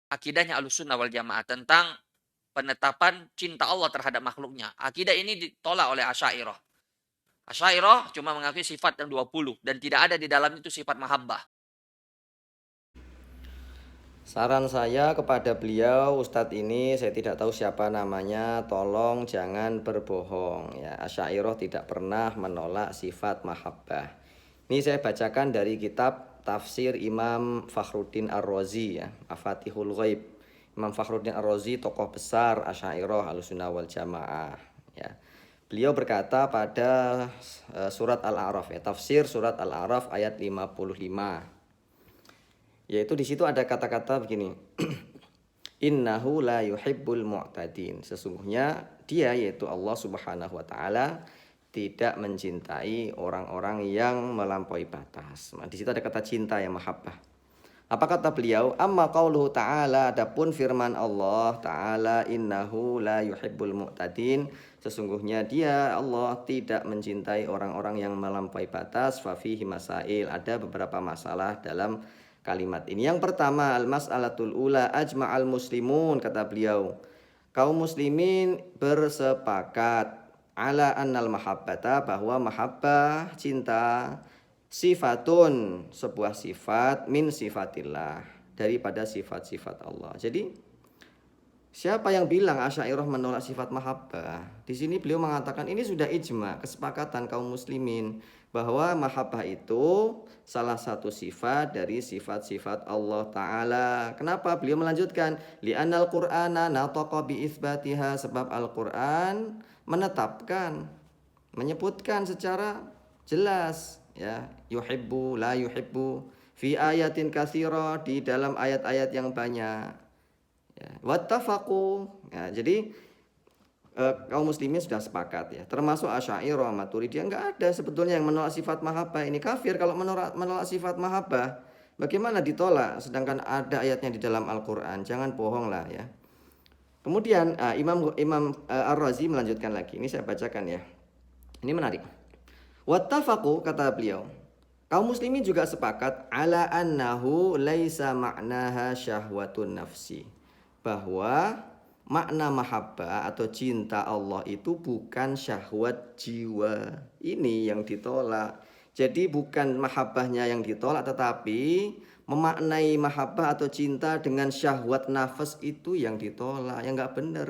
akidahnya Ahlussunnah wal Jamaah tentang penetapan cinta Allah terhadap makhluknya. Akidah ini ditolak oleh Asy'ariyah. Asy'ariyah cuma mengakui sifat yang 20 dan tidak ada di dalam itu sifat mahabbah. Saran saya kepada beliau, Ustadz ini saya tidak tahu siapa namanya, tolong jangan berbohong ya. Asy'ariyah tidak pernah menolak sifat mahabbah. Ini saya bacakan dari kitab tafsir Imam Fakhruddin Ar-Razi ya, Mafatihul Ghaib. Imam Fakhruddin Ar-Razi tokoh besar Asy'ariyah Ahlussunnah wal Jamaah ya. Beliau berkata pada surat Al-A'raf ya, tafsir surat Al-A'raf ayat 55. Yaitu di situ ada kata-kata begini. Innahu la yuhibbul mu'tadin. Sesungguhnya dia yaitu Allah Subhanahu wa taala tidak mencintai orang-orang yang melampaui batas. Nah, di situ ada kata cinta yang mahabbah. Apa kata beliau? Amma qauluhu ta'ala, adapun firman Allah ta'ala, innahu la yuhibbul mu'tadin. Sesungguhnya dia Allah tidak mencintai orang-orang yang melampaui batas. Fa fihi masail. Ada beberapa masalah dalam kalimat ini. Yang pertama, al-mas'alatul ula ajma'al muslimun, kata beliau. Kaum muslimin bersepakat ala annal mahabbata, bahwa mahabbah, cinta, sifatun, sebuah sifat, min sifatillah, daripada sifat-sifat Allah. Jadi siapa yang bilang Asy'ariyah menolak sifat mahabbah? Di sini beliau mengatakan ini sudah ijma, kesepakatan kaum muslimin, bahwa mahabbah itu salah satu sifat dari sifat-sifat Allah Ta'ala. Kenapa? Beliau melanjutkan, li'annal qur'ana nataqa bi itsbatiha, sebab Al-Qur'an menetapkan, menyebutkan secara jelas ya, yuhibbu la yuhibbu fi ayatin katsira, di dalam ayat-ayat yang banyak ya. Wattafaqu ya, jadi kaum muslimin sudah sepakat ya, termasuk Asy'ariyah, Maturidiyah, enggak ada sebetulnya yang menolak sifat mahabbah. Ini kafir kalau menolak sifat mahabbah. Bagaimana ditolak sedangkan ada ayatnya di dalam Al-Qur'an? Jangan bohong lah ya. Kemudian Imam Imam Ar-Razi melanjutkan lagi. Ini saya bacakan ya. Ini menarik. Wattafaqu, kata beliau, kaum muslimin juga sepakat ala annahu laisa ma'naha syahwatun nafsi, bahwa makna mahabbah atau cinta Allah itu bukan syahwat jiwa. Ini yang ditolak. Jadi bukan mahabbahnya yang ditolak, tetapi memaknai mahabbah atau cinta dengan syahwat nafas itu yang ditolak. Yang enggak benar.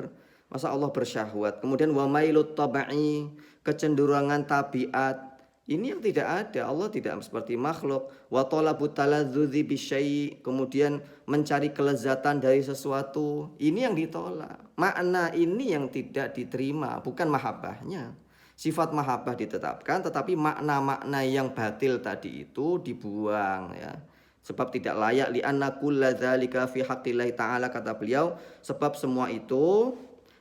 Masa Allah bersyahwat? Kemudian wa mailut tabai, kecenderungan tabiat. Ini yang tidak ada. Allah tidak seperti makhluk. Wa talabut taladzudzi bisyai', kemudian mencari kelezatan dari sesuatu. Ini yang ditolak. Makna ini yang tidak diterima, bukan mahabbahnya. Sifat mahabbah ditetapkan, tetapi makna-makna yang batil tadi itu dibuang ya. Sebab tidak layak, li'anna kulla dzalika fi haqqillahi ta'ala, kata beliau, sebab semua itu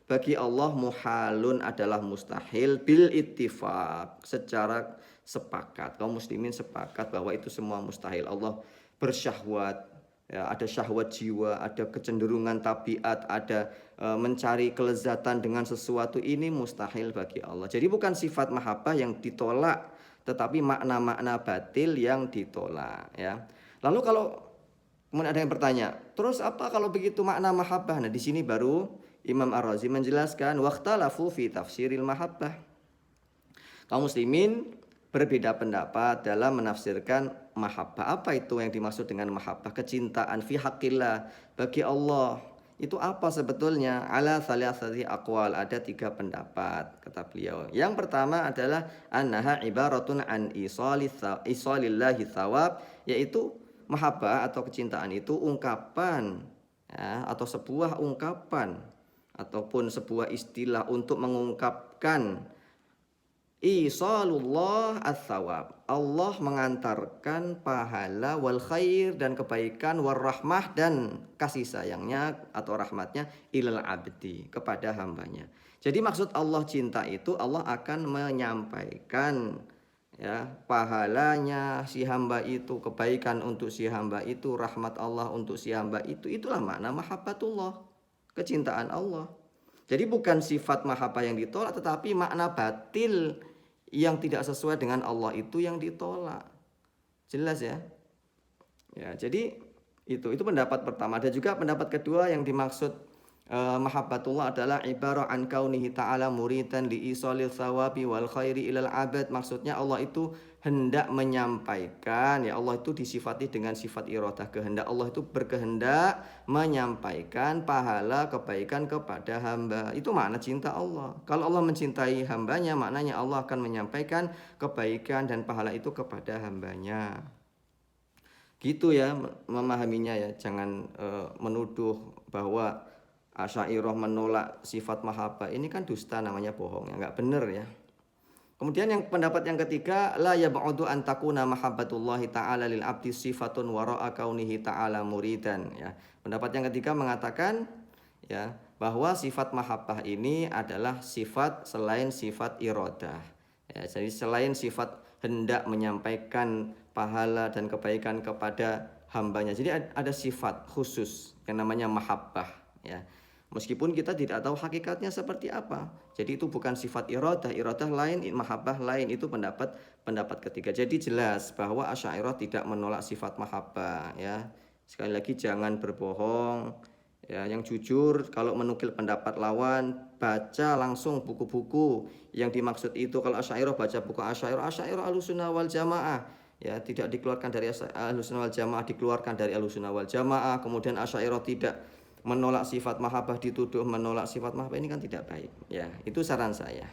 bagi Allah muhalun, adalah mustahil, bil ittifaq, secara sepakat. Kaum muslimin sepakat bahwa itu semua mustahil. Allah bersyahwat ya, ada syahwat jiwa, ada kecenderungan tabiat, ada mencari kelezatan dengan sesuatu, ini mustahil bagi Allah. Jadi bukan sifat mahabbah yang ditolak, tetapi makna-makna batil yang ditolak ya. Lalu kalau kemudian ada yang bertanya, terus apa kalau begitu makna mahabbah? Nah, di sini baru Imam Ar-Razi menjelaskan waqtalafu fi tafsiril mahabbah. Kaum muslimin berbeda pendapat dalam menafsirkan mahabbah. Apa itu yang dimaksud dengan mahabbah? Kecintaan fi haqqillah, bagi Allah. Itu apa sebetulnya? Ala thalathati aqwal, ada 3 pendapat, kata beliau. Yang pertama adalah annaha ibaratun an isalillahi thawab, yaitu mahabbah atau kecintaan itu ungkapan ya, atau sebuah ungkapan ataupun sebuah istilah untuk mengungkapkan isalullah ats-tsawab, Allah mengantarkan pahala wal khair dan kebaikan, war rahmah dan kasih sayangnya atau rahmatnya ilal abdi, kepada hambanya. Jadi maksud Allah cinta itu, Allah akan menyampaikan ya pahalanya si hamba itu, kebaikan untuk si hamba itu, rahmat Allah untuk si hamba itu. Itulah makna mahabbatullah, kecintaan Allah. Jadi bukan sifat mahabbah yang ditolak, tetapi makna batil yang tidak sesuai dengan Allah itu yang ditolak. Jelas ya? Ya, jadi Itu pendapat pertama. Ada juga pendapat kedua yang dimaksud mahabbatullah adalah ibarah an kaunihi ta'ala muridan li isalil thawabi wal khairi ilal abad. Maksudnya Allah itu hendak menyampaikan, ya Allah itu disifati dengan sifat iradah, kehendak. Allah itu berkehendak menyampaikan pahala kebaikan kepada hamba. Itu makna cinta Allah. Kalau Allah mencintai hambanya, maknanya Allah akan menyampaikan kebaikan dan pahala itu kepada hambanya. Gitu ya memahaminya ya, jangan menuduh bahwa Asy'ariyah menolak sifat mahabbah, ini kan dusta namanya, bohong ya, nggak bener ya. Kemudian yang pendapat yang ketiga, la yab'udu an takuna mahabbatullahi ta'ala lil abdi sifatun wara'a kaunihi ta'ala muridan ya. Pendapat yang ketiga mengatakan ya bahwa sifat mahabbah ini adalah sifat selain sifat iradah. Ya, jadi selain sifat hendak menyampaikan pahala dan kebaikan kepada hambanya. Jadi ada sifat khusus yang namanya mahabbah ya. Meskipun kita tidak tahu hakikatnya seperti apa. Jadi itu bukan sifat iradah, iradah lain, mahabbah lain. Itu pendapat ketiga. Jadi jelas bahwa Asy'ariyah tidak menolak sifat mahabbah ya. Sekali lagi jangan berbohong. Ya, yang jujur kalau menukil pendapat lawan, baca langsung buku-buku yang dimaksud itu. Kalau Asy'ariyah baca buku Asy'ariyah Ahlussunnah wal Jamaah. Ya, tidak dikeluarkan dari Ahlussunnah wal Jamaah, dikeluarkan dari Ahlussunnah wal Jamaah. Kemudian Asy'ariyah tidak menolak sifat mahabbah, dituduh menolak sifat mahabbah, ini kan tidak baik. Ya, itu saran saya.